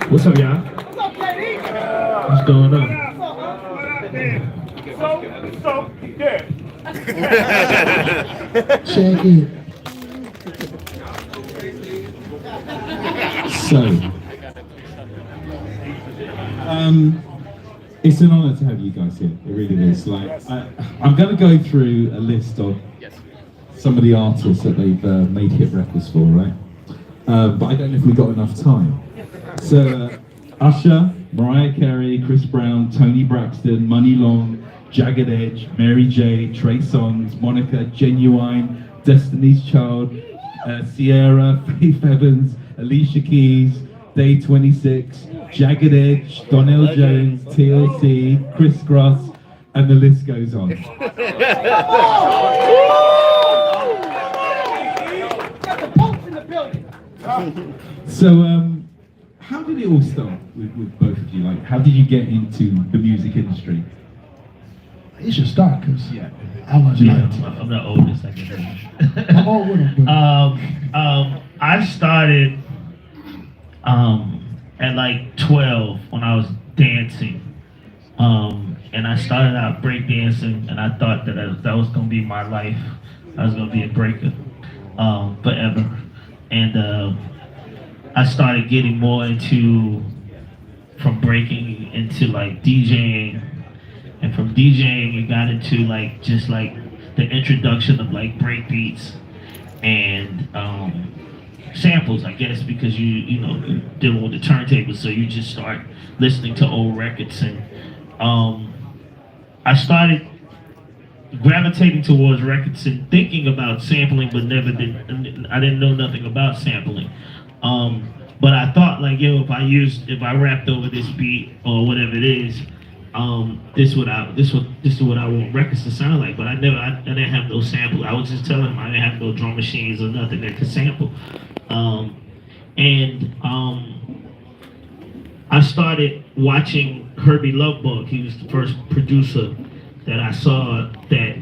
What's up, y'all? What's going on? So, yeah. Check it. So, it's an honor to have you guys here. It really is. Like, I'm going to go through a list of some of the artists that they've made hit records for, right? But I don't know if we've got enough time. So, Usher, Mariah Carey, Chris Brown, Tony Braxton, Money Long, Jagged Edge, Mary J, Trey Songz, Monica, Genuine, Destiny's Child, Sierra, Faith Evans, Alicia Keys, Day 26, Jagged Edge, Donnell Jones, TLC, Criss Cross, and the list goes on. So, how did it all start with both of you? Like, how did you get into the music industry? It should start because Yeah. I was Yeah, like, I'm the oldest, I guess. I'm all with him. I started at like 12 when I was dancing. And I started out breakdancing, and I thought that that was going to be my life. I was going to be a breaker forever. And I started getting more from breaking into like DJing. And from DJing, it got into like just like the introduction of like break beats and samples, I guess, because you know dealing with the turntables, so you just start listening to old records, and I started gravitating towards records and thinking about sampling, but I didn't know nothing about sampling. But I thought like, yo, if I rapped over this beat or whatever it is, this is what I want records to sound like. But I didn't have no sample. I was just telling them I didn't have no drum machines or nothing that could sample. I started watching Herbie Lovebug. He was the first producer that I saw that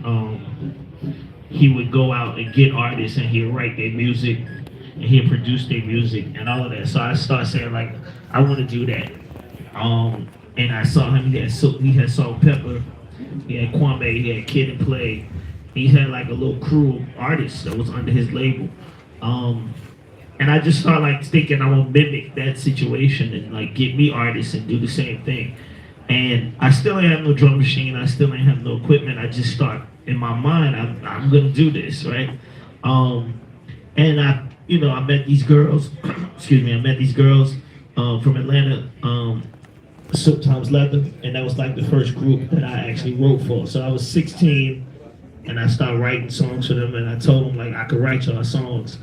he would go out and get artists and he'd write their music and he'd produce their music and all of that. So I started saying like, I want to do that. And I saw him, he had Salt Pepper, he had Kwame, he had Kid and Play. He had like a little crew of artists that was under his label. And I just started like thinking I want to mimic that situation and like get me artists and do the same thing. And I still ain't have no drum machine, I still ain't have no equipment. I just start in my mind, I'm gonna do this, right? And I met these girls, from Atlanta, Sometimes Leather, and that was like the first group that I actually wrote for. So I was 16 and I started writing songs for them, and I told them like I could write y'all songs.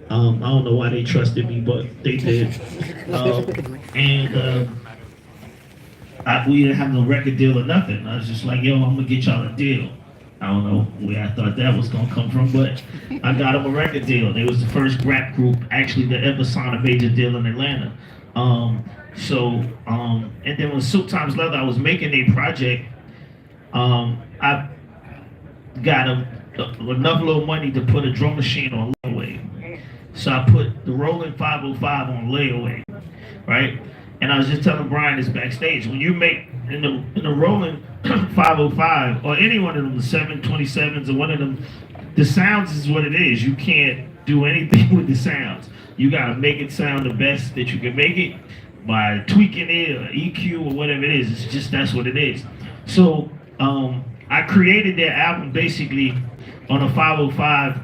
I don't know why they trusted me, but they did. We didn't have no record deal or nothing. I was just like, yo, I'm gonna get y'all a deal. I don't know where I thought that was gonna come from, but I got them a record deal. They was the first rap group actually that ever signed a major deal in Atlanta. And then when Sometimes Leather, I was making a project. I got enough little money to put a drum machine on layaway. So I put the Roland 505 on layaway, right? And I was just telling Brian this backstage, when you make in the Roland 505 or any one of them, the 727s or one of them, the sounds is what it is. You can't do anything with the sounds. You gotta make it sound the best that you can make it by tweaking it or EQ or whatever it is. It's just, that's what it is. So I created that album basically on a 505,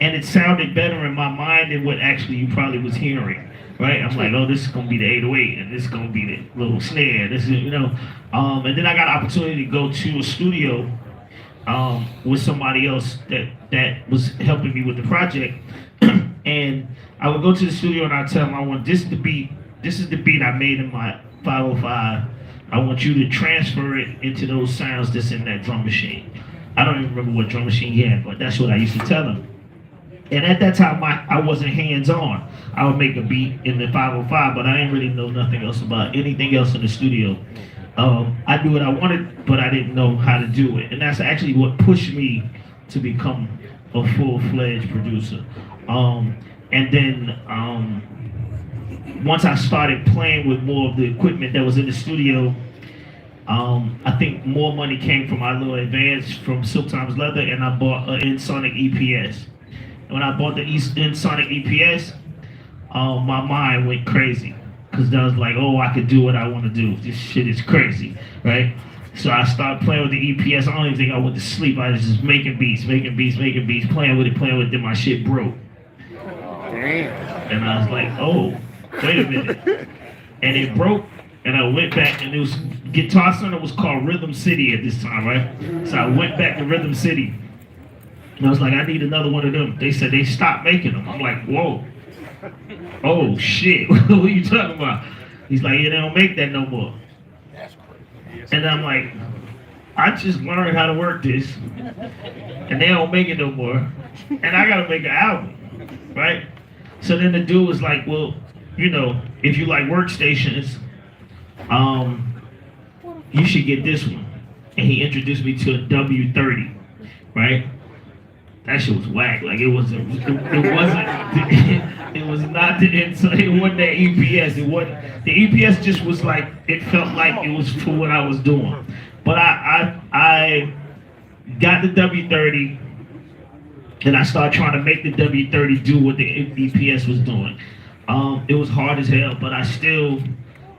and it sounded better in my mind than what actually you probably was hearing, right? I'm like, oh, this is gonna be the 808, and this is gonna be the little snare. This is, and then I got an opportunity to go to a studio with somebody else that was helping me with the project. And I would go to the studio and I'd tell them, I want this is the beat I made in my 505. I want you to transfer it into those sounds that's in that drum machine. I don't even remember what drum machine he had, but that's what I used to tell him. And at that time, I wasn't hands-on. I would make a beat in the 505, but I didn't really know nothing else about anything else in the studio. I knew what I wanted, but I didn't know how to do it. And that's actually what pushed me to become a full-fledged producer. And then once I started playing with more of the equipment that was in the studio, I think more money came from my little advance from Silk Times Leather, and I bought an Ensoniq EPS. And when I bought the Ensoniq EPS, my mind went crazy because I was like, oh, I could do what I want to do. This shit is crazy, right? So I started playing with the EPS. I don't even think I went to sleep. I was just making beats, playing with it. Then my shit broke. And I was like, oh, wait a minute. And it broke, and I went back, and it was Guitar Center was called Rhythm City at this time, right? So I went back to Rhythm City, and I was like, I need another one of them. They said they stopped making them. I'm like, whoa. Oh shit, what are you talking about? He's like, yeah, they don't make that no more. And I'm like, I just learned how to work this, and they don't make it no more, and I gotta make an album, right? So then the dude was like, well, you know, if you like workstations, you should get this one. And he introduced me to a W30, right? That shit was whack. Like it wasn't. It was not the inside. It wasn't the EPS. It wasn't. The EPS just was like. It felt like it was for what I was doing. But I got the W30, and I started trying to make the W30 do what the EPS was doing. It was hard as hell, but I still,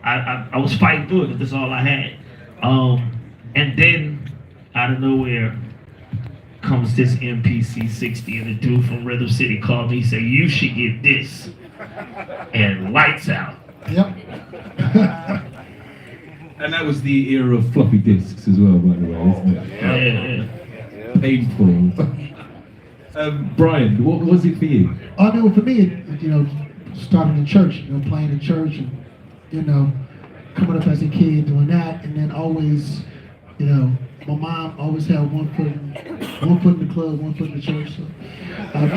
I was fighting through it because that's all I had. And then out of nowhere comes this MPC 60, and the dude from Rhythm City called me. He said, you should get this. And lights out. Yep. And that was the era of floppy disks as well, by the way, isn't it? Yeah. Painful. Brian, what was it for you? I mean, for me, you know, starting in church, you know, playing in church, and you know, coming up as a kid doing that, and then always, you know, my mom always had one foot in the club, one foot in the church. So I'd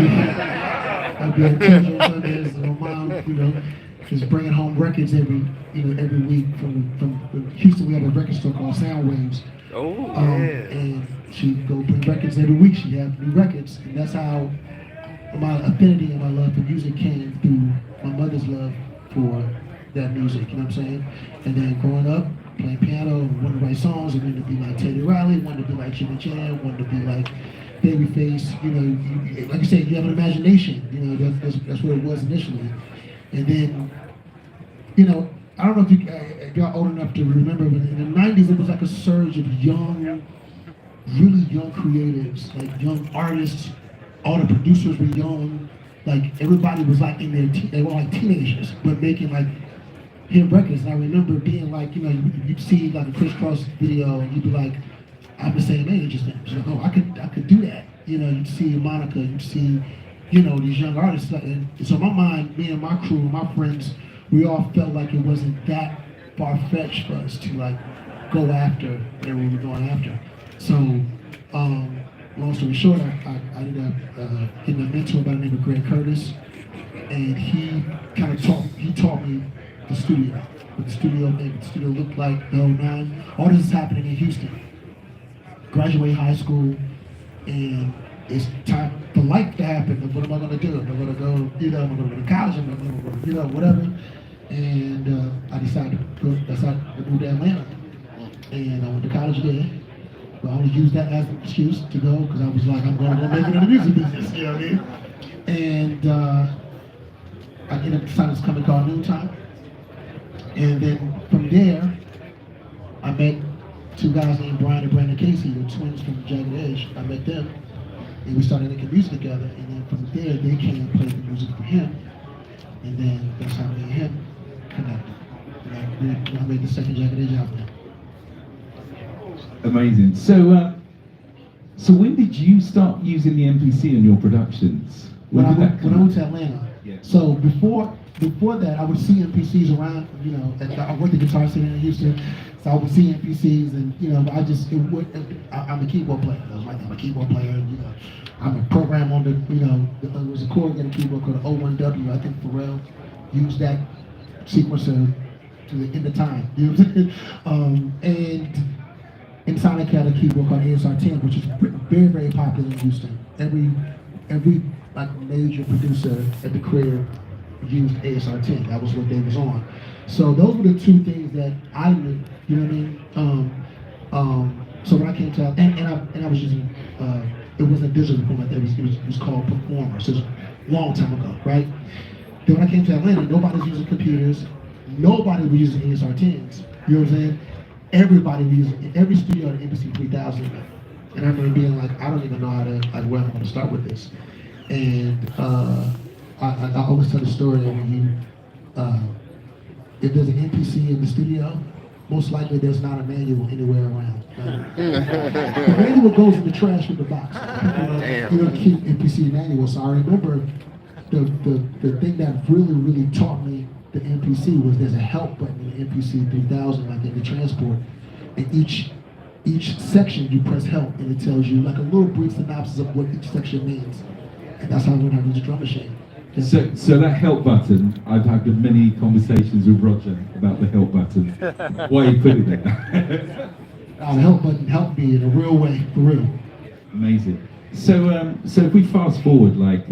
be at church on Sundays, and my mom, you know, just bringing home records every week from Houston. We had a record store called Sound Waves. And she'd go bring records every week. She'd have new records, and that's how my affinity and my love for music came through my mother's love for that music. You know what I'm saying? And then growing up, playing piano, wanted to write songs, and wanted to be like Teddy Riley, wanted to be like Jimmy Jam, wanted to be like Babyface. You know, like I said, you have an imagination. You know, that's what it was initially. And then, you know, I don't know if you're old enough to remember, but in the 90s, it was like a surge of young, really young creatives, like young artists. All the producers were young. Like everybody was like in their, they were like teenagers, but making like hit records. And I remember being like, you know, you'd see like a Crisscross video, and you'd be like, I'm the same age as them. So, oh, I could do that. You know, you'd see Monica, you'd see, you know, these young artists. And so in my mind, me and my crew, my friends, we all felt like it wasn't that far-fetched for us to like go after where we were going after. So, long story short, I ended up getting a mentor by the name of Greg Curtis, and he kind of taught me the studio, what the studio made, what the studio looked like, the 09. All this is happening in Houston. Graduate high school, and it's time for life to happen. What am I going to do? Am I going to go, you know, am I going to go to college? Am I going to go, you know, whatever. And I decided to move to Atlanta. And I went to college there. But I only used that as an excuse to go because I was like, I'm going to go make it in the music business, you know what I mean? And I ended up deciding this company called Noontime. And then from there, I met two guys named Brian and Brandon Casey, who were twins from Jagged Edge. I met them, and we started making music together. And then from there, they came and played the music for him. And then that's how me and him connected. And I made the second Jagged Edge album. Amazing. So when did you start using the MPC in your productions? When I moved to Atlanta. Yeah. So before that, I would see MPCs around. You know, I worked at Guitar Center in Houston, so I would see MPCs, and you know, I'm a keyboard player. I was like, I'm a keyboard player. And, you know, I'm a program on the, you know, there was a corrugated keyboard called the O1W. I think Pharrell used that sequencer to the end of time. You know what I'm saying? And Ensoniq had a keyboard called ASR10, which is very, very popular in Houston. Every like a major producer at the crib used ASR10. That was what they was on. So those were the two things that I knew. You know what I mean? So when I came to and I was using it wasn't digital format. It was called Performer. So it was a long time ago, right? Then when I came to Atlanta, nobody was using computers. Nobody was using ASR10s. You know what I'm saying? Everybody was using every studio at Embassy 3000. And I remember being like, I don't even know how to where I'm going to start with this. And I always tell the story that when you if there's an NPC in the studio, most likely there's not a manual anywhere around. The manual goes in the trash with the box. You don't keep NPC manual. So I remember the thing that really taught me the NPC was there's a help button in the NPC 3000, like in the transport, and each section you press help and it tells you like a little brief synopsis of what each section means, and that's how I learned how to use a drum machine. So that help button, I've had many conversations with Roger about the help button. Why are you putting it there? The help button helped me in a real way, for real. Amazing. So if we fast forward, like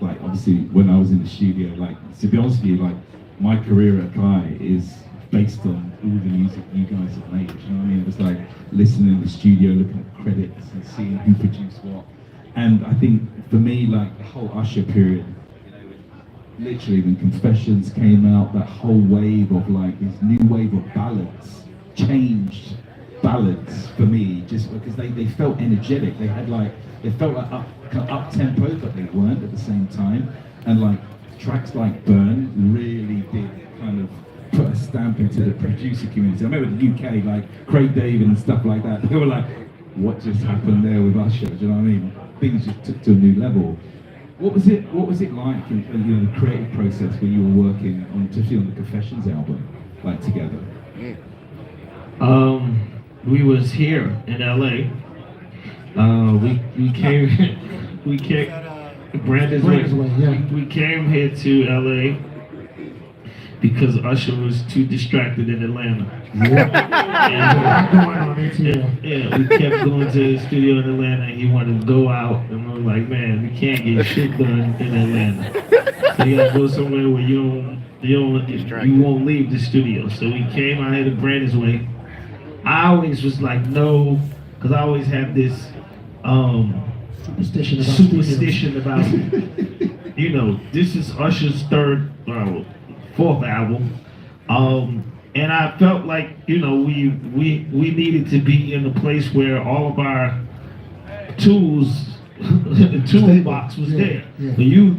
obviously when I was in the studio, like to be honest with you, like my career at Kai is based on all the music you guys have made. You know what I mean? It was like listening in the studio, looking at credits and seeing who produced what. And I think for me, like the whole Usher period, literally when Confessions came out, that whole wave of like this new wave of ballads changed ballads for me, just because they felt energetic. They had like, they felt like up tempo, but they weren't at the same time. And like tracks like Burn really did kind of put a stamp into the producer community. I remember the UK, like Craig David and stuff like that, they were like, what just happened there with Usher? Do you know what I mean? Things just took to a new level. What was it like in the creative process when you were working on, especially on the Confessions album, like together? We was here in LA. We came Brandon's way. Yeah. We came here to LA because Usher was too distracted in Atlanta. Yeah, we kept going to the studio in Atlanta and he wanted to go out and we were like, man, we can't get shit done in Atlanta. So you gotta go somewhere where you won't leave the studio. So we came out here to Brandon's way. I always was like, no, because I always have this superstition about you know, this is Usher's fourth album. And I felt like, you know, we needed to be in a place where all of our tools, the toolbox was there. Yeah. When you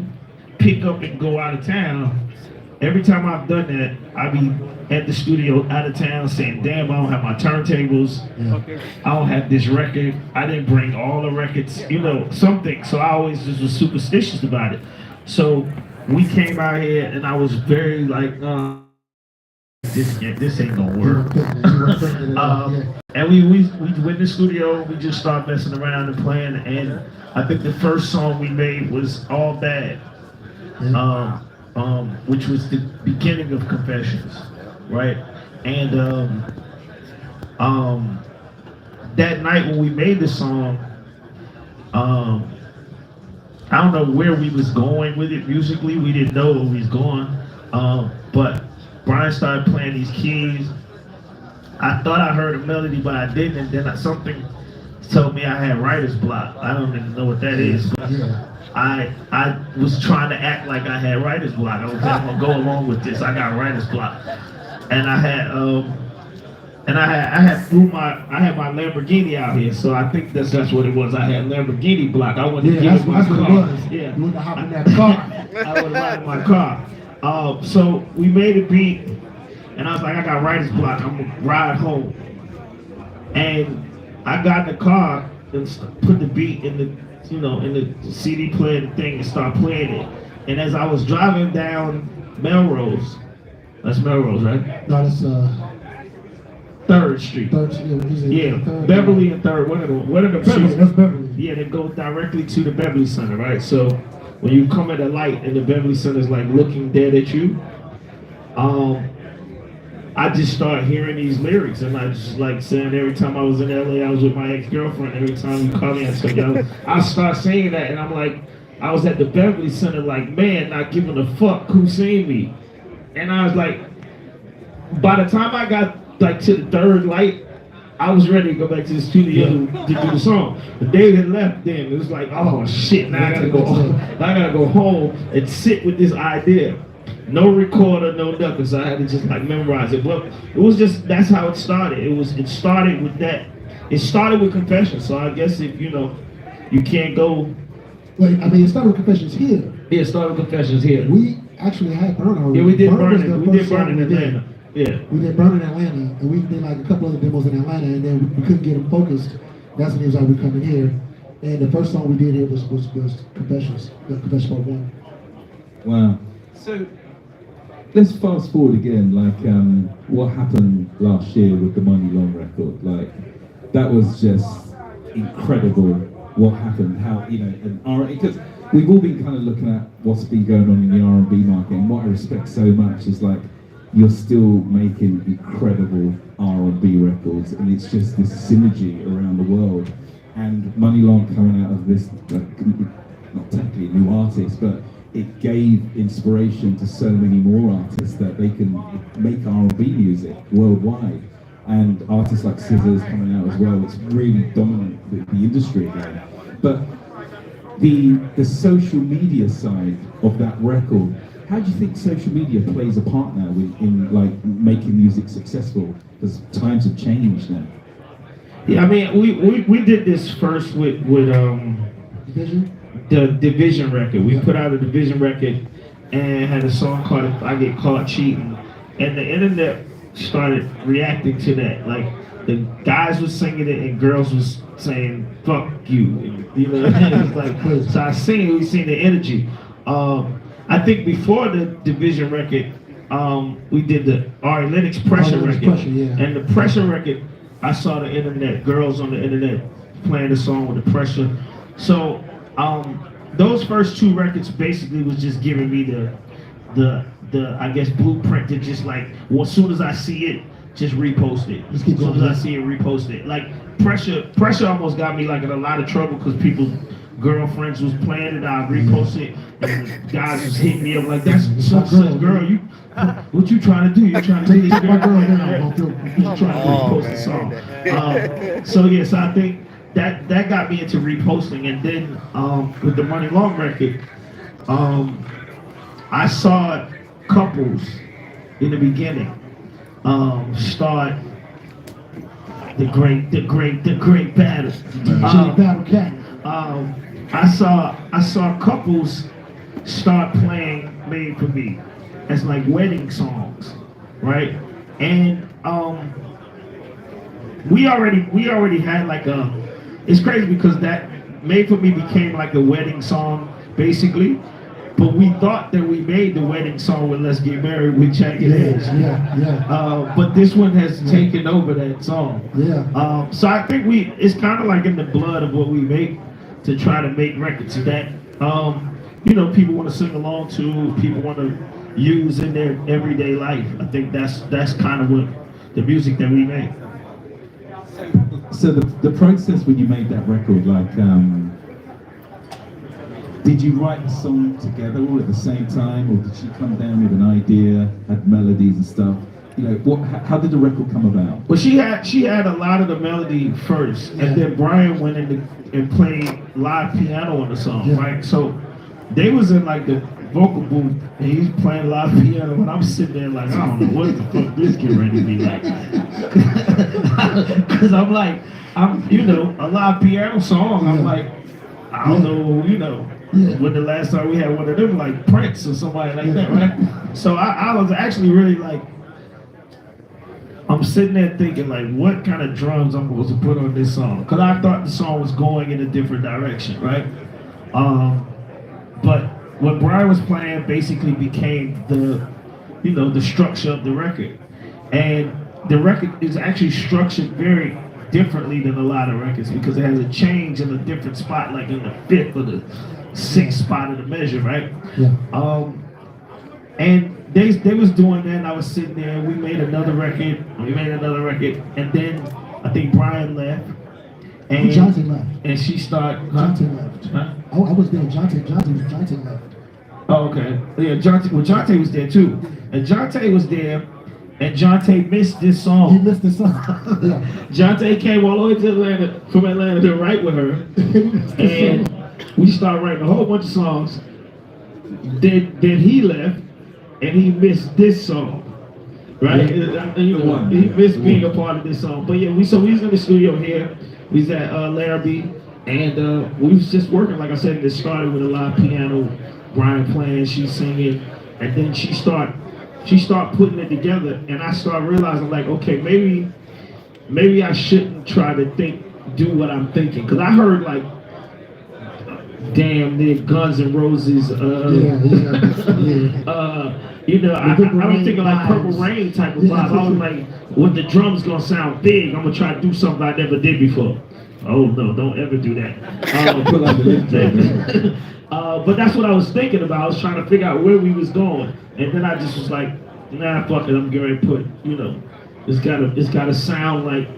pick up and go out of town, every time I've done that, I be at the studio out of town saying, damn, I don't have my turntables. Yeah. I don't have this record. I didn't bring all the records, you know, something. So I always just was superstitious about it. So we came out here and I was very like, this ain't gonna work. And we went in the studio, we just started messing around and playing, and I think the first song we made was All Bad, which was the beginning of Confessions, right? And that night when we made the song, I don't know where we was going with it musically, we didn't know where we was going, but Brian started playing these keys. I thought I heard a melody, but I didn't. And then something told me I had writer's block. I don't even know what that is. But I was trying to act like I had writer's block. I was like, I'm gonna go along with this. I got writer's block, and I had my Lamborghini out here. So I think that's what it was. I had Lamborghini block. I wanted to get in my car. Yeah, you want to hop in that car. I would ride in my car. So we made a beat, and I was like, I got writer's block, I'm gonna ride home. And I got in the car and put the beat in the CD player thing and start playing it. And as I was driving down Melrose, that's Melrose, right? No, that's 3rd Street. Beverly and 3rd. What are the streets? That's Beverly. Yeah, they go directly to the Beverly Center, right? So when you come at a light and the Beverly Center is like looking dead at you, I just start hearing these lyrics, and I just like saying every time I was in LA, I was with my ex-girlfriend. Every time you call me, I said, yo, I start saying that, and I'm like, I was at the Beverly Center, like, man, not giving a fuck who seen me. And I was like, by the time I got like to the third light, I was ready to go back to the studio to do the song. But David had left then. It was like, oh shit, now I gotta go home. I gotta go home and sit with this idea. No recorder, no nothing. So I had to just like memorize it. But it was just, that's how it started. It started with that. It started with Confessions. So I guess if you can't go. Wait, I mean, it started with Confessions here. Yeah, it started with Confessions here. We actually had Burn already. Yeah, we did Burn was Burn. the We did first Burn song in we did. Atlanta. Yeah. We did Burn in Atlanta, and we did like a couple other demos in Atlanta, and then we couldn't get them focused. That's when he was like, we coming here. And the first song we did here was Confessions, Confessions Part 1. Wow. So let's fast forward again, like what happened last year with the Money Long record. Like that was just incredible what happened, how, you know, and because we've all been kind of looking at what's been going on in the R&B market, and what I respect so much is like you're still making incredible R&B records, and it's just this synergy around the world. And Money Long coming out of this, not technically a new artist, but it gave inspiration to so many more artists that they can make R&B music worldwide. And artists like Scissors coming out as well, it's really dominant the industry again. But the social media side of that record, how do you think social media plays a part now in like making music successful? Because times have changed now. Yeah, I mean, we did this first with Division? the Division record. We put out a Division record and had a song called "I Get Caught Cheating," and the internet started reacting to that. Like the guys was singing it and girls was saying "fuck you," and, you know. It was like, so we seen the energy. I think before the Division record, we did the Ari Lennox Pressure record, and the Pressure record, I saw the internet, girls on the internet playing the song with the Pressure. So those first two records basically was just giving me the I guess blueprint to just like, well, as soon as I see it, just repost it. As soon as I see it, repost it. Like Pressure almost got me like in a lot of trouble because people's girlfriends was playing it. I repost it, and the guys was hitting me up like, "That's such girl. You, what you trying to do? You trying to take this girl down? You trying to repost the song?" So yes, I think that got me into reposting, and then with the Money Long record, I saw couples in the beginning start the great battle. Battle Cat. I saw couples start playing "Made for Me" as like wedding songs, right? And we already had like it's crazy because that "Made for Me" became like a wedding song basically. But we thought that we made the wedding song with "Let's Get Married" with Jagged Edge. But this one has taken over that song. So I think it's kind of like in the blood of what we make, to try to make records that people want to sing along to, people want to use in their everyday life. I think that's kind of what the music that we make. So the process when you made that record, like, did you write the song together all at the same time, or did she come down with an idea, had melodies and stuff? You know, how did the record come about? Well, she had a lot of the melody first, and then Brian went in and played live piano on the song, right? So they was in like the vocal booth, and he's playing live piano, and I'm sitting there like, I don't know what the fuck this get ready to be like, because I'm like, a live piano song. I'm like, I don't know, when the last time we had one of them, like Prince or somebody like that, right? So I was actually really like, I'm sitting there thinking like, what kind of drums I'm supposed to put on this song? Because I thought the song was going in a different direction, right? But what Brian was playing basically became the structure of the record. And the record is actually structured very differently than a lot of records because it has a change in a different spot, like in the fifth or the sixth spot of the measure, right? And they was doing that, and I was sitting there, and we made another record, and then I think Brian left, And Johnson left. And she started. Johnson left. Huh? I was there. Johnson left. Oh, okay. Yeah, Jonte was there too. And Jonte was there, and Jonte missed this song. He missed the song. Yeah. Jonte came all the way to Atlanta, from Atlanta to write with her. And we started writing a whole bunch of songs. Then he left, and he missed this song. Right? Yeah. You know, he missed being a part of this song. But yeah, we was in the studio here. We was at Larrabee, and we was just working, like I said, it started with a live piano, Brian playing, she's singing, and then she start putting it together, and I start realizing, like, okay, maybe I shouldn't try to do what I'm thinking, because I heard, like, damn near Guns N' Roses, you know, I was thinking like Purple Rain type of vibe. I was like, when the drums gonna sound big, I'm gonna try to do something I never did before. Oh no, don't ever do that. But that's what I was thinking about. I was trying to figure out where we was going, and then I just was like, nah, fuck it. I'm going to put, you know, it's gotta sound like,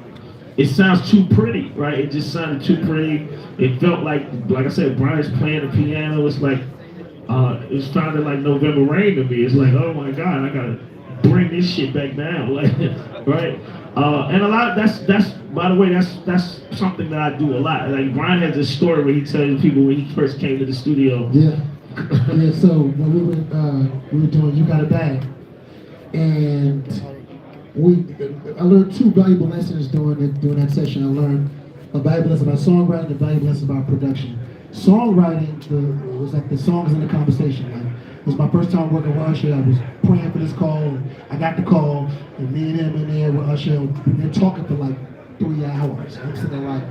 it sounds too pretty, right? It just sounded too pretty. It felt like I said, Brian's playing the piano. It's like, it sounded like November Rain to me. It's like, oh my God, I gotta bring this shit back down, like, right? And a lot of that's by the way, that's something that I do a lot. Like Brian has this story where he tells people when he first came to the studio. Yeah. Yeah. So when we were doing You Got a Bag, and I learned two valuable lessons during that session. I learned a valuable lesson about songwriting, a valuable lesson about production. Songwriting was like the songs in the conversation. Like, it was my first time working with Usher. I was praying for this call, and I got the call, and me and him in there with Usher, we've been talking for like 3 hours. I'm sitting there like,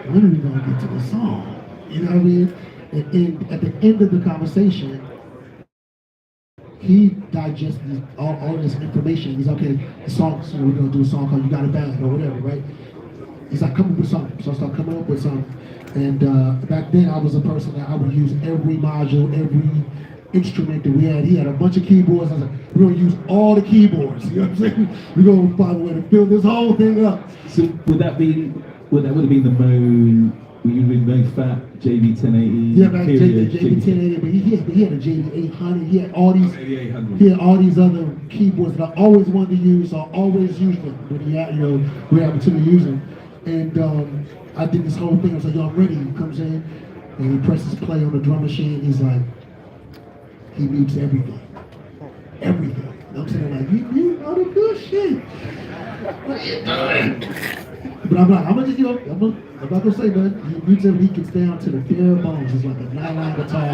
when are we gonna get to the song? You know what I mean? And at the end of the conversation, he digested all this information. He's okay, the song, so we're gonna do a song called You Got a Bag or whatever, right? He's like, come up with something. So I started coming up with something. And back then I was a person that I would use every module, every instrument that we had. He had a bunch of keyboards. I was like, we're gonna use all the keyboards. You know what I'm saying? We're gonna find a way to fill this whole thing up. So would that have been the Moon? Were you with Moon Fat, JV 1080? Yeah, man, JV 1080, but he had a JV 800. He had all these. He had all these other keyboards that I always wanted to use. So I always used them when we had the opportunity to use them. And I did this whole thing. I was like, yo, I'm ready. He comes in and he presses play on the drum machine. He's like, he mutes everything. Everything. And I'm sitting there like, you know the good shit. What are you doing? But I'm like, I'm not gonna say nothing. He mutes everything. He gets down to the bare bones. It's like a 9-line guitar,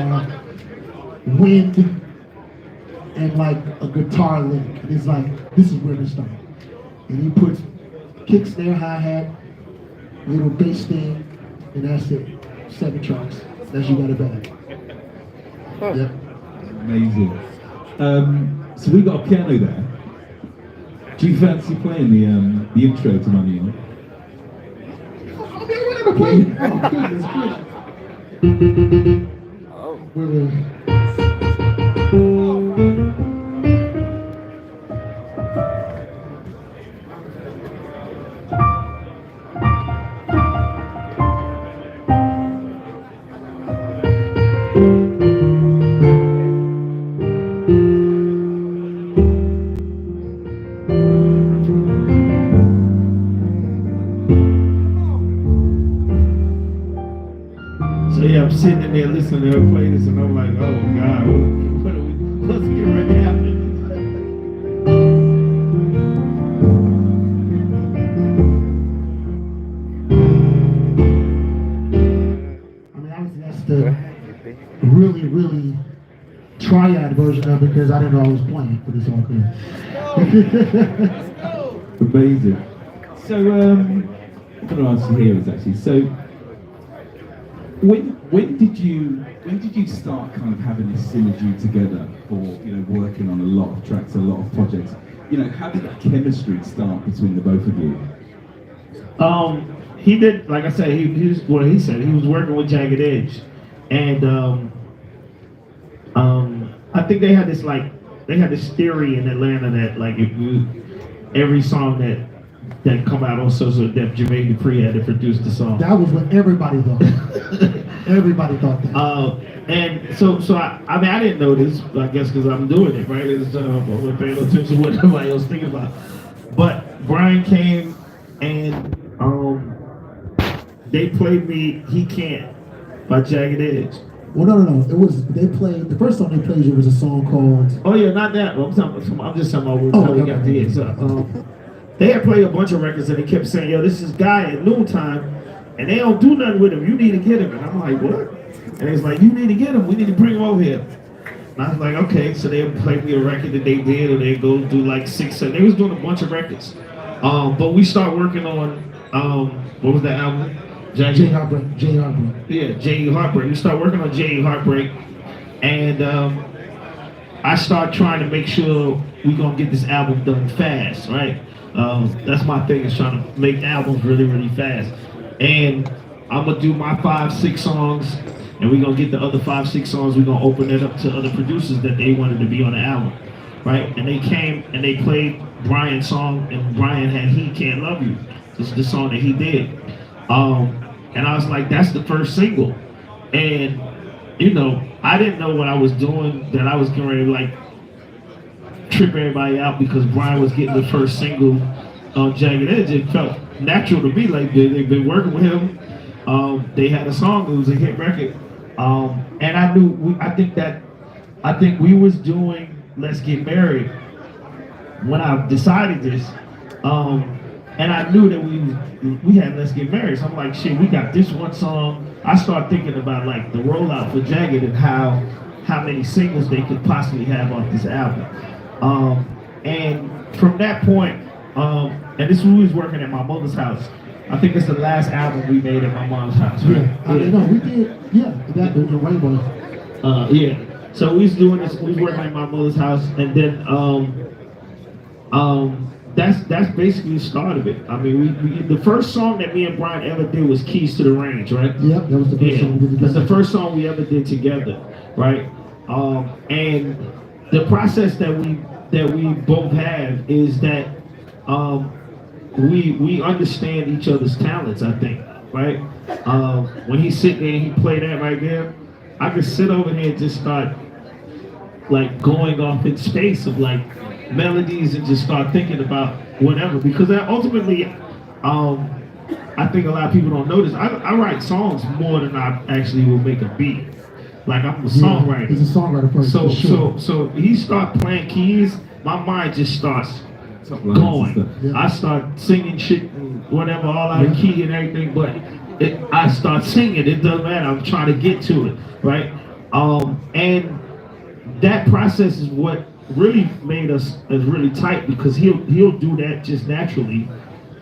wind, and like a guitar lick. And it's like, this is where to start. And he puts kick, snare, hi-hat, little bass thing, and that's it. 7 tracks. That's You Got a Bag. Yep. Amazing. So we got a piano there. Do you fancy playing the intro to Money On? I'll be ready to play. Oh, goodness gracious. So yeah, I'm sitting in there listening to her play this, and I'm like, oh God, what's getting ready to happen? I mean, obviously that's the really, really triad version of it because I didn't know I was playing for this whole thing. Amazing. So, I'm going to ask you here is actually, so when did you start kind of having this synergy together for, working on a lot of tracks, a lot of projects? How did that chemistry start between the both of you? He did, like I said, he was working with Jagged Edge, and I think they had this theory in Atlanta that like every song that that come out also, so that Jermaine Dupri had to produce the song. That was what everybody thought. Everybody thought that. And so I mean, I didn't know this, I guess, because I'm doing it, right? It's, I'm paying attention to what everybody else thinking about. But Brian came and they played me "He Can't" by Jagged Edge. Well, no. It was they played the first song they played was a song called. Oh yeah, not that. I'm just talking about how we got the hits up. They had played a bunch of records and they kept saying, "Yo, this is guy at noontime, and they don't do nothing with him. You need to get him." And I'm like, "What?" And it's like, "You need to get him. We need to bring him over here." And I was like, "Okay." So they played me a record that they did, or they go do like 6, 7. They was doing a bunch of records, but we start working on what was that album? J Heartbreak. Yeah, J Heartbreak. We start working on J Heartbreak, and I start trying to make sure we gonna get this album done fast, right? That's my thing, is trying to make albums really, really fast. And I'm gonna do my 5, 6 songs, and we're gonna get the other 5, 6 songs. We're gonna open it up to other producers that they wanted to be on the album, right? And they came and they played Brian's song, and Brian had "He Can't Love You." This is the song that he did. And I was like, that's the first single. And, you know, I didn't know what I was doing, that I was getting ready to, like, trip everybody out because Brian was getting the first single on Jagged Edge. It felt natural to me, like they've been working with him. They had a song, it was a hit record. And I knew, I think we was doing Let's Get Married when I decided this. And I knew that we had Let's Get Married. So I'm like, shit, we got this one song. I started thinking about like the rollout for Jagged and how many singles they could possibly have off this album. And from that point, and this was, we was working at my mother's house. I think it's the last album we made at my mom's house. Right? No, we did. Yeah, that the Rainbow. Yeah. So we was doing this. We was working at my mother's house, and then that's basically the start of it. I mean, we the first song that me and Brian ever did was "Keys to the Range," right? Yep, that was the first song we did together. That's the first song we ever did together, right? And the process that we both have is that we understand each other's talents, I think, right? When he sit there and he play that right there, I could sit over here and just start like going off in space of like melodies and just start thinking about whatever, because ultimately I think a lot of people don't notice I write songs more than I actually will make a beat. Like I'm a songwriter. He's a songwriter first. So he start playing keys, my mind just starts going. Yeah. I start singing shit and whatever, all out of key and everything, but I start singing. It doesn't matter. I'm trying to get to it, right? And that process is what really made us really tight, because he'll do that just naturally,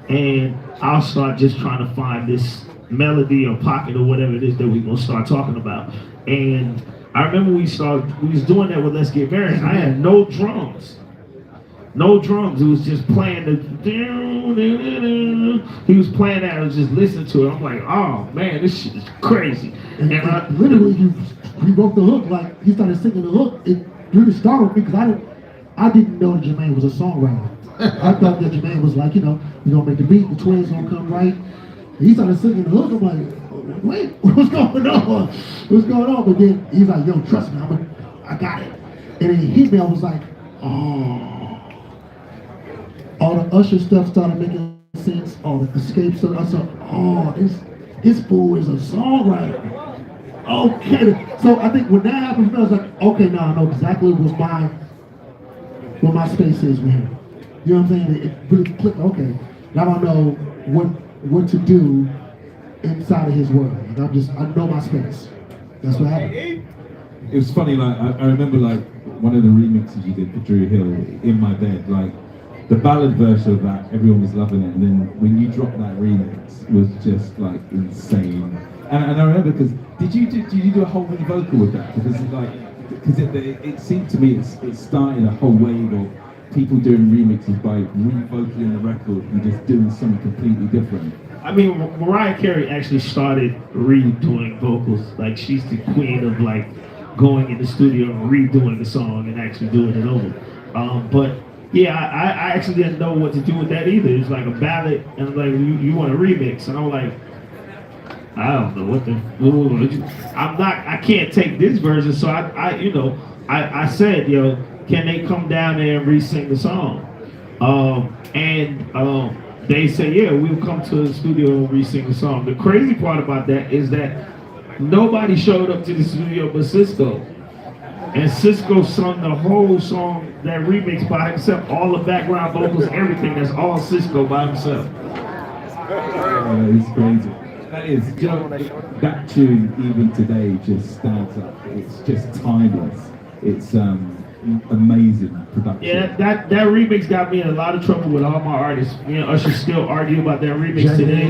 and I'll start just trying to find this melody or pocket or whatever it is that we're gonna start talking about. And I remember we was doing that with Let's Get Married. I had no drums. It was just playing he was playing that. I was just listening to it. I'm like, oh man, this shit is crazy. And literally, he wrote the hook. Like he started singing the hook. It really startled me because I didn't know that Jermaine was a songwriter. I thought that Jermaine was like, you know, we're gonna make the beat, the twins gonna come right. And he started singing the hook. I'm like, wait, what's going on? What's going on? But then he's like, yo, trust me, I got it. And then he hit me. I was like, oh. All the Usher stuff started making sense. All the Escape stuff. I said, oh, this fool is a songwriter. Okay. So I think when that happened, I was like, okay, now I know exactly what my space is with him. You know what I'm saying? It really clicked. Okay, now I know what to do inside of his world. Like I know my space. That's what happened. It was funny. Like I remember, like one of the remixes you did for Drew Hill, "In My Bed." Like the ballad version of that, everyone was loving it, and then when you dropped that remix, it was just like insane. And I remember, because did you do a whole new vocal with that? Because it seemed to me it started a whole wave of people doing remixes by re-vocaling the record and just doing something completely different. I mean, Mariah Carey actually started redoing vocals. Like she's the queen of like going in the studio and redoing the song and actually doing it over. But Yeah, I actually didn't know what to do with that either. It's like a ballad, and I'm like, you want a remix? And I'm like, I don't know what the. I can't take this version. So I said, yo, can they come down there and re-sing the song? They said, yeah, we'll come to the studio and re-sing the song. The crazy part about that is that nobody showed up to the studio but Cisco. And Cisco sung the whole song, that remix by himself, all the background vocals, everything. That's all Cisco by himself. Oh, it's crazy. That is, that tune even today just stands up. It's just timeless. It's amazing production. Yeah, that remix got me in a lot of trouble with all my artists. Me and Usher still argue about that remix today.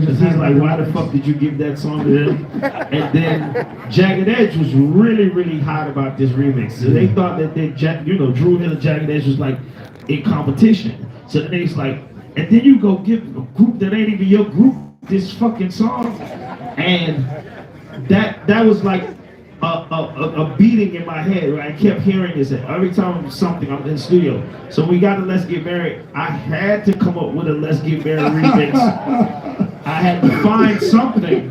Because he's like, why the fuck did you give that song to them? And then Jagged Edge was really, really hot about this remix. So they thought that Drew Hill and Jagged Edge was like in competition. So then it's like, and then you go give a group that ain't even your group this fucking song. And that was like a beating in my head, right? I kept hearing this every time something I'm in the studio. So we got to Let's Get Married. I had to come up with a Let's Get Married remix. I had to find something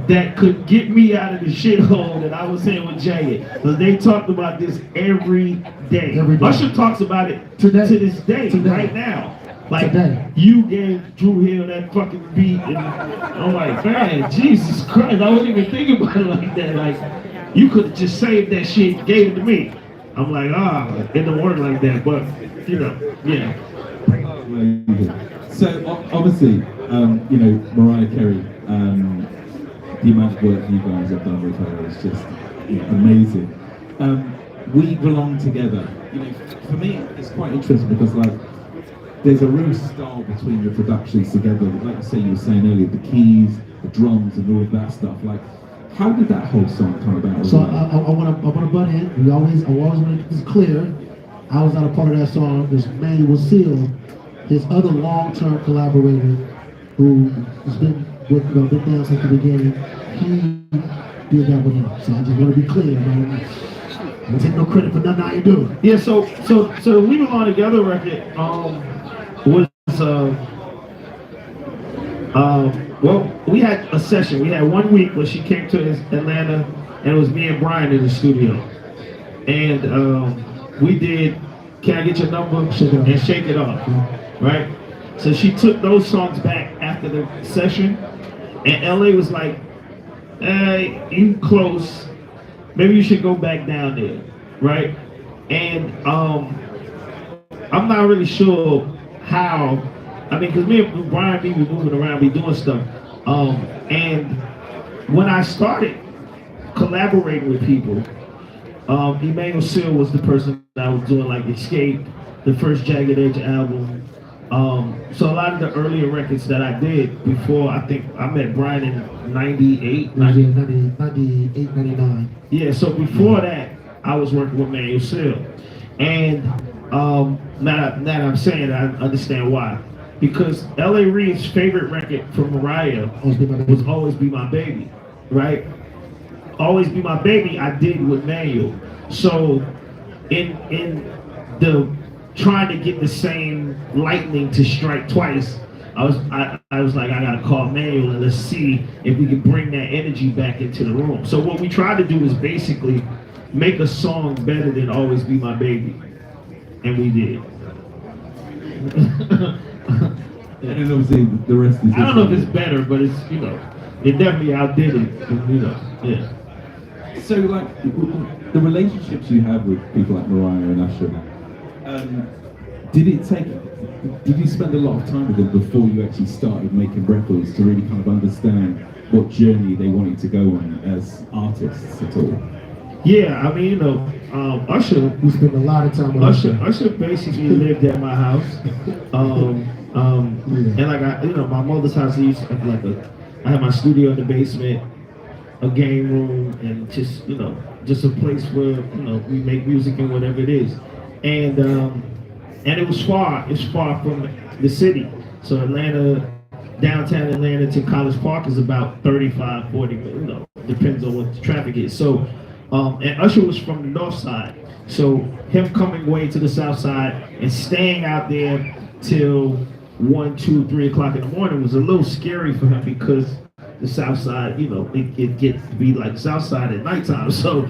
that could get me out of the shithole that I was in with Jagged. Because they talked about this every day. Usher talks about it to this day, right now. Like, you gave Drew Hill that fucking beat, and I'm like, man, Jesus Christ, I wasn't even thinking about it like that. Like, you could have just saved that shit and gave it to me. I'm like, it don't work like that, but, yeah. So, obviously, Mariah Carey, the amount of work you guys have done with her is just amazing. We belong together. For me, it's quite interesting because, like, there's a real style between the productions together. Like you were saying earlier, the keys, the drums, and all of that stuff. Like, how did that whole song come about? So I want to butt in. I always want to make this clear. I was not a part of that song. There's Manuel Seal, his other long-term collaborator, who has been down since the beginning. He did that with him. So I just want to be clear. I don't take no credit for nothing I ain't doing. Yeah. So the We Belong Together record was well, we had a session. We had 1 week where she came to Atlanta, and it was me and Brian in the studio, and we did Can I Get Your Number and Shake It Off, right? So she took those songs back after the session, and LA was like, hey, you close, maybe you should go back down there, right? And I'm not really sure how. I mean, because me and Brian be moving around, be doing stuff. And when I started collaborating with people, Emmanuel Seal was the person that I was doing like Escape, the first Jagged Edge album. So a lot of the earlier records that I did before, I think I met Brian in 98, 99. Yeah, so before that, I was working with Emmanuel Seal. And now that I'm saying, I understand why. Because L.A. Reid's favorite record from Mariah was Always Be My Baby, right? Always Be My Baby I did with Manuel. So in the trying to get the same lightning to strike twice, I was like, I gotta call Manuel and let's see if we can bring that energy back into the room. So what we tried to do is basically make a song better than Always Be My Baby. And we did. And obviously the rest is. I don't know if it's better, but it's it definitely outdid it. Yeah. So like the relationships you have with people like Mariah and Usher, did you spend a lot of time with them before you actually started making records to really kind of understand what journey they wanted to go on as artists at all? Yeah, I mean, Usher. We spent a lot of time with Usher basically lived at my house. And like my mother's house, I used to have I had my studio in the basement, a game room, and just a place where we make music and whatever it is. And it was far. It's far from the city. So Atlanta, downtown Atlanta to College Park is about 35, 40 minutes. Depends on what the traffic is. So And Usher was from the north side. So him coming way to the south side and staying out there till 1, 2, 3 o'clock in the morning was a little scary for him because the south side, it gets to be like south side at nighttime. So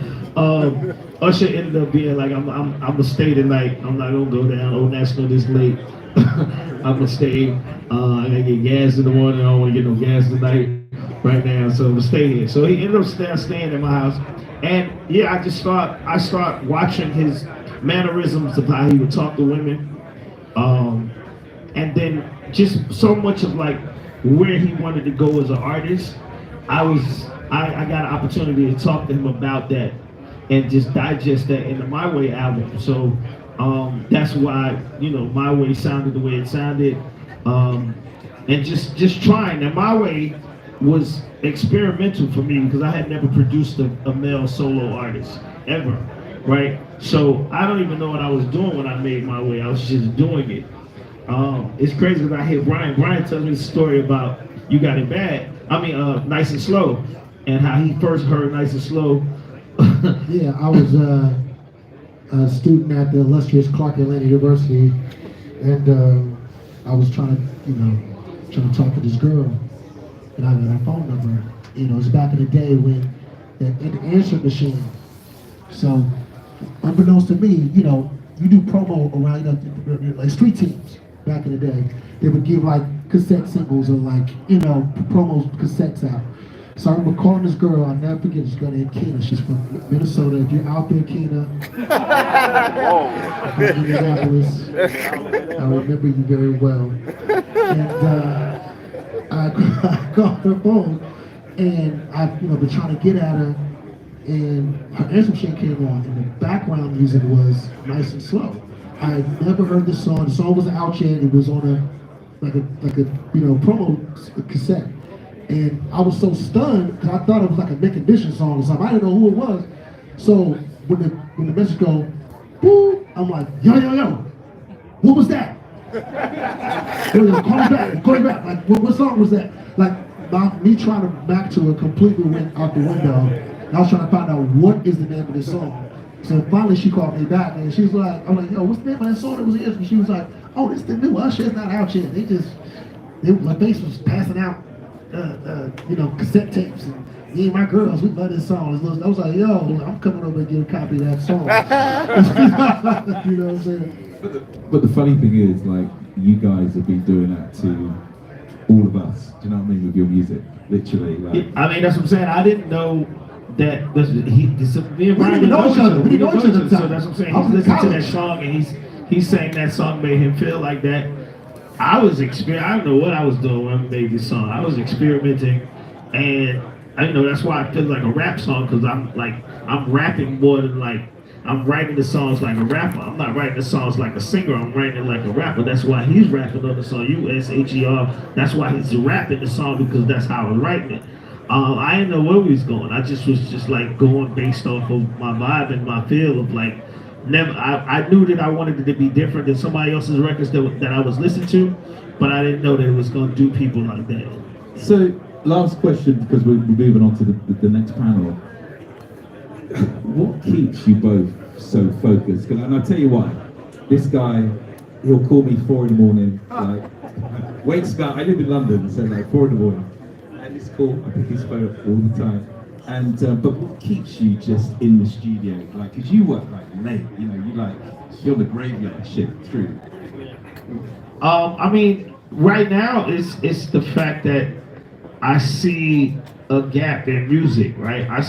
Usher ended up being like, I'm gonna stay tonight. I'm not gonna go down Old National this late. I'm gonna stay. I gotta get gas in the morning. I don't wanna get no gas tonight right now, so I'm gonna stay here. So he ended up staying at my house. And yeah, I start watching his mannerisms of how he would talk to women. And then just so much of like where he wanted to go as an artist. I got an opportunity to talk to him about that and just digest that in the My Way album. So that's why, My Way sounded the way it sounded. And just trying. And My Way was experimental for me because I had never produced a male solo artist ever, right? So I don't even know what I was doing when I made My Way. I was just doing it. It's crazy because I hear Brian. Brian tells me the story about You Got It Bad. Nice and Slow, and how he first heard Nice and Slow. Yeah, I was a student at the illustrious Clark Atlanta University, and I was trying to talk to this girl, and I got her phone number. It was back in the day when the answering machine. So, unbeknownst to me, you do promo around like street teams back in the day. They would give like cassette singles or like promos cassettes out. So I remember calling this girl. I'll never forget this girl named Keena. She's from Minnesota. If you're out there, Keena, from Minneapolis, I remember you very well. And I called her phone, and I've been trying to get at her, and her answer machine came on, and the background music was Nice and Slow. I had never heard the song. The song wasn't out yet. It was on a promo cassette. And I was so stunned because I thought it was like a Nick Condition song or something. I didn't know who it was. So when the message go, boop, I'm like, yo, what was that? Call me back. Like, what song was that? Like, me trying to back to it completely went out the window. And I was trying to find out what is the name of this song. So finally she called me back and she was like, I'm like, yo, what's the name of that song that was here? And she was like, oh, this the new Usher, it's not out yet. My bass was passing out cassette tapes, and me and my girls, we love this song. I was like, yo, I'm coming over and get a copy of that song. You know what I'm saying? But the funny thing is, like, you guys have been doing that to all of us. Do you know what I mean? With your music, literally. Like, that's what I'm saying. I didn't know that. Me and Brian didn't know each other. We didn't know each other. So that's what I'm saying. He's listening to that song, and he's saying that song made him feel like that. I don't know what I was doing when I made this song. I was experimenting, and that's why I feel like a rap song, because I'm rapping more than like, I'm writing the songs like a rapper. I'm not writing the songs like a singer. I'm writing it like a rapper. That's why he's rapping on the song, USHER. That's why he's rapping the song, because that's how I was writing it. I didn't know where we was going. I was just like going based off of my vibe and my feel of like, I knew that I wanted it to be different than somebody else's records that I was listening to, but I didn't know that it was going to do people like that. So, last question, because we're moving on to the next panel. What keeps you both so focused? And I'll tell you why. This guy, he'll call me 4 in the morning, like, wakes me up. I live in London, so like 4 in the morning. And it's cool, I pick his phone up all the time. And but what keeps you just in the studio? Like, cause you work like late, you're the graveyard shift through. Right now it's the fact that I see a gap in music, right? I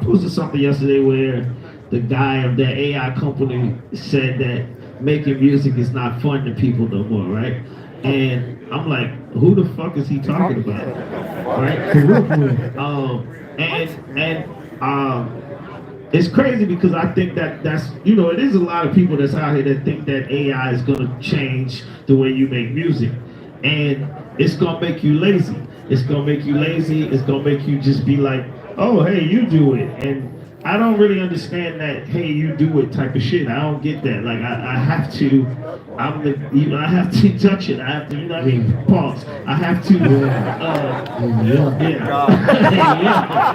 posted something yesterday where the guy of that AI company said that making music is not fun to people no more, right? And I'm like, who the fuck is he talking about, right? It's crazy because I think that's it is a lot of people that's out here that think that AI is gonna change the way you make music, and it's gonna make you lazy. It's gonna make you lazy. It's gonna make you just be like, oh hey, you do it. And I don't really understand that. Hey, you do it type of shit. I don't get that. Like I have to. I have to touch it. I have to. You know what I mean? Pause. I have to. Yeah.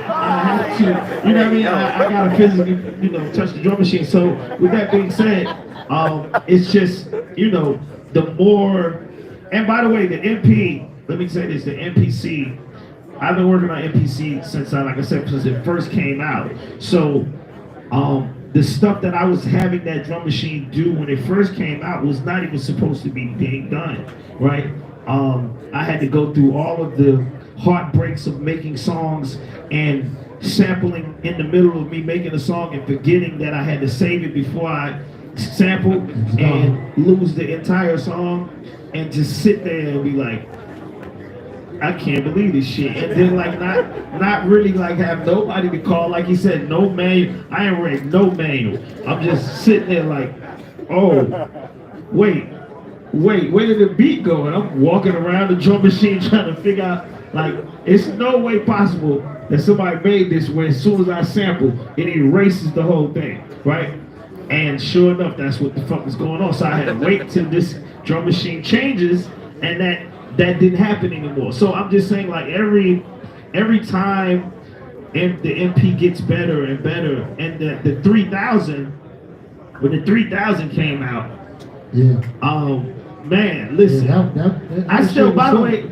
I have to. You know what I mean? I gotta physically, touch the drum machine. So with that being said, it's just, the more. And by the way, the MP. Let me say this: the MPC. I've been working on MPC since since it first came out. So, the stuff that I was having that drum machine do when it first came out was not even supposed to be being done, right? I had to go through all of the heartbreaks of making songs and sampling in the middle of me making a song and forgetting that I had to save it before I sample and lose the entire song and just sit there and be like, I can't believe this shit. And then not really have nobody to call. Like he said, no manual. I ain't read no manual. I'm just sitting there like, oh, wait, where did the beat go? And I'm walking around the drum machine trying to figure out, it's no way possible that somebody made this where as soon as I sample, it erases the whole thing, right? And sure enough, that's what the fuck is going on. So I had to wait till this drum machine changes, and that didn't happen anymore. So I'm just saying, every time the MP gets better and better, and the 3000, when the 3000 came out, man, listen, I still, by the way,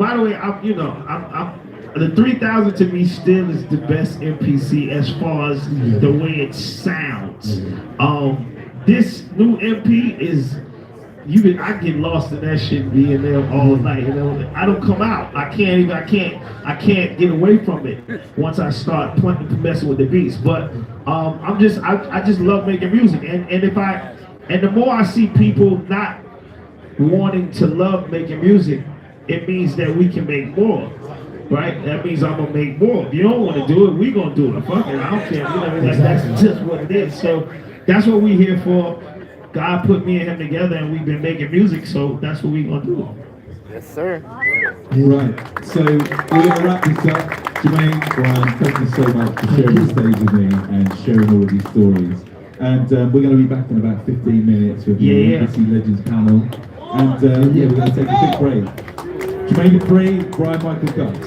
the 3000 to me still is the best MPC as far as the way it sounds. This new MP is. I get lost in that shit being there all night. I don't come out. I can't get away from it once I start messing with the beats. But I just love making music. And the more I see people not wanting to love making music, it means that we can make more. Right? That means I'm gonna make more. If you don't want to do it, we gonna do it. Fuck it. I don't care. That's just what it is. So that's what we here for. God put me and him together, and we've been making music, so that's what we're going to do. Yes, sir. Right, so we're going to wrap this up. Jermaine, Brian, thank you so much for sharing the stage with me and sharing all of these stories. And we're going to be back in about 15 minutes with the NBC Legends panel. And we're going to take a quick break. Jermaine Dupri, Brian Michael Cox.